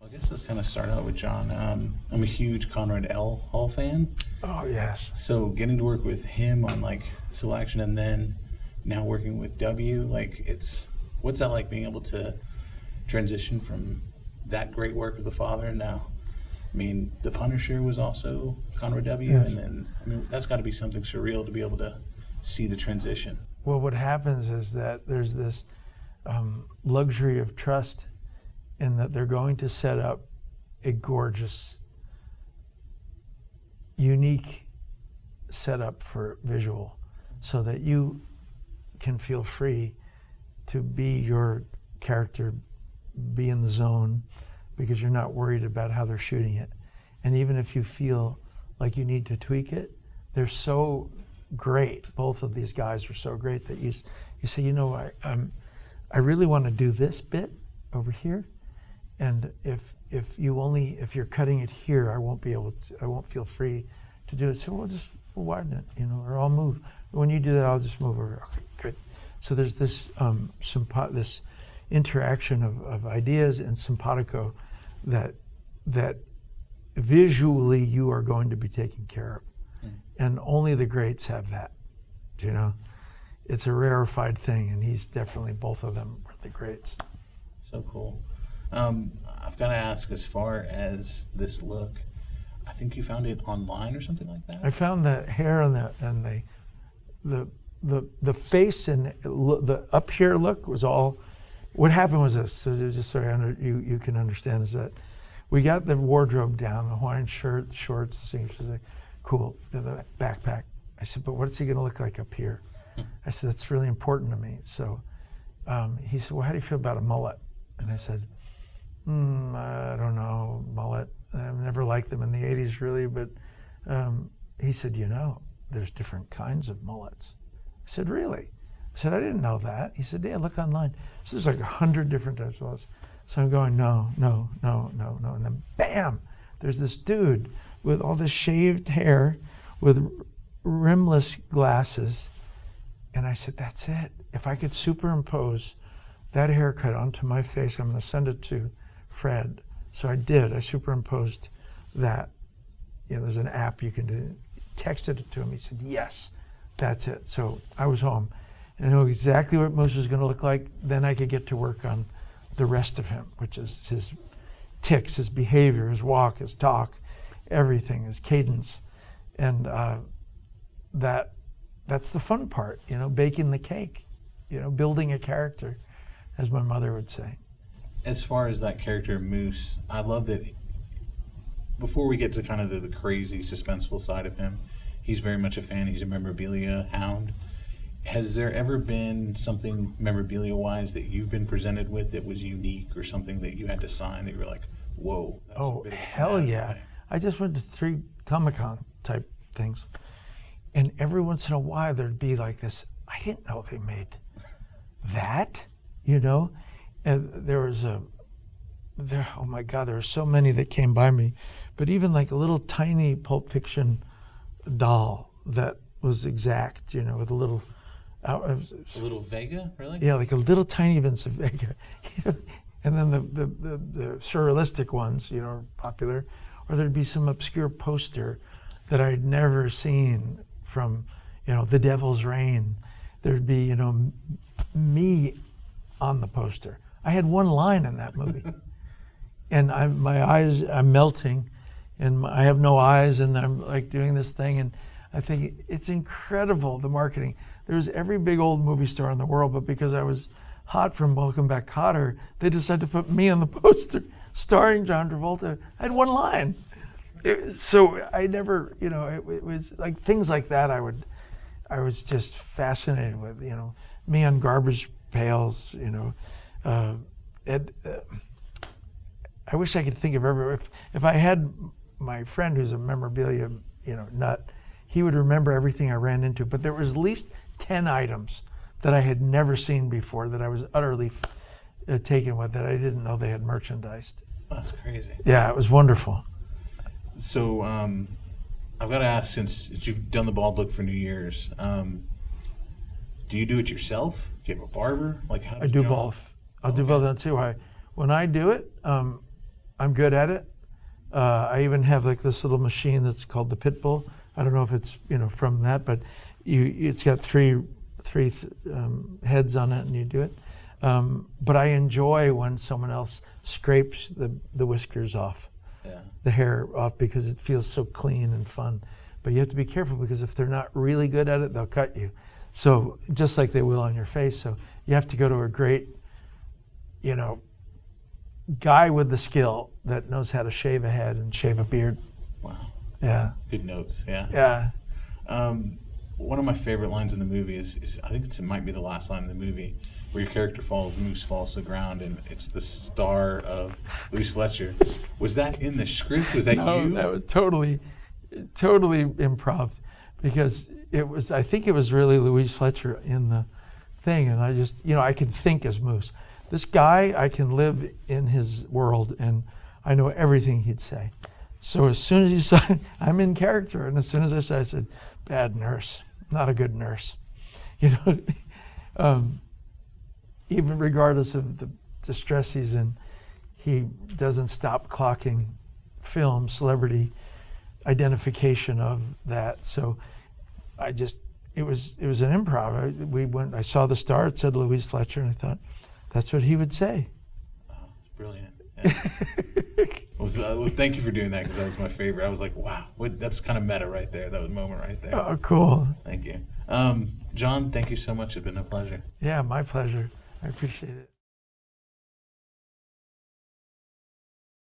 I guess let's kind of start out with John. I'm a huge Conrad L. Hall fan. Oh, yes. So getting to work with him on like Civil Action and then now working with W, like what's that like being able to transition from that great work of the father and now, I mean, The Punisher was also Conrad W. Yes. And then, I mean, that's got to be something surreal to be able to see the transition. Well, what happens is that there's this luxury of trust in that they're going to set up a gorgeous, unique setup for visual so that you can feel free to be your character, be in the zone, because you're not worried about how they're shooting it. And even if you feel like you need to tweak it, they're so great. Both of these guys are so great that you say, you know, I really want to do this bit over here, and if you're cutting it here, I won't feel free to do it. So we'll widen it, you know, or I'll move. When you do that, I'll just move over. Okay, good. So there's this this interaction of ideas and simpatico that visually you are going to be taken care of. And only the greats have that, you know. It's a rarefied thing, and he's definitely, both of them are the greats. So cool. I've got to ask, as far as this look, I think you found it online or something like that? I found the hair and the face and the up here look was all. What happened was this. So just so you can understand, is that we got the wardrobe down, the Hawaiian shirt, shorts, the singers. Like, cool. The backpack. I said, but what's he going to look like up here? I said, that's really important to me. So he said, well, how do you feel about a mullet? And I said, I don't know, mullet. I've never liked them in the 80s, really. But he said, you know, there's different kinds of mullets. I said, really? I said, I didn't know that. He said, yeah, look online. So there's like 100 different types of mullets. So I'm going, no. And then bam, there's this dude with all this shaved hair with rimless glasses. And I said, that's it. If I could superimpose that haircut onto my face, I'm going to send it to Fred. So I did. I superimposed that. You know, there's an app you can do. Texted it to him. He said, yes, that's it. So I was home. And I know exactly what Moose was going to look like. Then I could get to work on the rest of him, which is his tics, his behavior, his walk, his talk, everything, his cadence. And that's the fun part, you know, baking the cake, you know, building a character, as my mother would say. As far as that character Moose, I love that before we get to kind of the crazy, suspenseful side of him, he's very much a fan. He's a memorabilia hound. Has there ever been something memorabilia-wise that you've been presented with that was unique, or something that you had to sign that you were like, whoa, that's a bit of a hell yeah. thing. I just went to 3 Comic-Con type things. And every once in a while there'd be like this, I didn't know they made that, you know? And there was oh my God, there were so many that came by me. But even like a little tiny Pulp Fiction doll that was exact, you know, with a little... A little Vega, really? Yeah, like a little tiny Vincent Vega. You know? And then the surrealistic ones, you know, are popular. Or there'd be some obscure poster that I'd never seen from, you know, The Devil's Reign. There'd be, you know, me on the poster. I had one line in that movie. And my eyes, I'm melting, and I have no eyes, and I'm like doing this thing, and I think it's incredible, the marketing. There's every big old movie star in the world, but because I was hot from Welcome Back Kotter, they decided to put me on the poster, starring John Travolta. I had one line. So I never, you know, it was like things like that I was just fascinated with, you know, me on garbage pails, you know. I wish I could think of if I had my friend who's a memorabilia, you know, nut, he would remember everything I ran into. But there was at least 10 items that I had never seen before that I was utterly taken with, that I didn't know they had merchandised. That's crazy. Yeah, it was wonderful. So I've got to ask, since you've done the bald look for New Year's, do you do it yourself? Do you have a barber? Like, how? I do both. I'll do both. That's too. When I do it, I'm good at it. I even have like this little machine that's called the pit bull. I don't know if it's from that, but it's got three heads on it, and you do it. But I enjoy when someone else scrapes the whiskers off, the hair off, because it feels so clean and fun. But you have to be careful, because if they're not really good at it, they'll cut you. So just like they will on your face. So you have to go to a great, guy with the skill that knows how to shave a head and shave a beard. Wow. Yeah. Good notes. Yeah. Yeah. One of my favorite lines in the movie is I think it might be the last line in the movie, where your character Moose falls to the ground, and it's the star of Louise Fletcher. Was that in the script? Was that no, you? No, that was totally improv, because I think it was really Louise Fletcher in the thing, and I just, I can think as Moose. This guy, I can live in his world, and I know everything he'd say. So as soon as he said, I'm in character, and as soon as I said, bad nurse, not a good nurse. Even regardless of the distress he's in, he doesn't stop clocking film, celebrity identification of that. So it was an improv. I saw the star, it said Louise Fletcher, and I thought, that's what he would say. Oh, brilliant. Yeah. Well, thank you for doing that, because that was my favorite. I was like, wow, that's kind of meta right there. That was a moment right there. Oh, cool. Thank you. John, thank you so much. It's been a pleasure. Yeah, my pleasure. I appreciate it.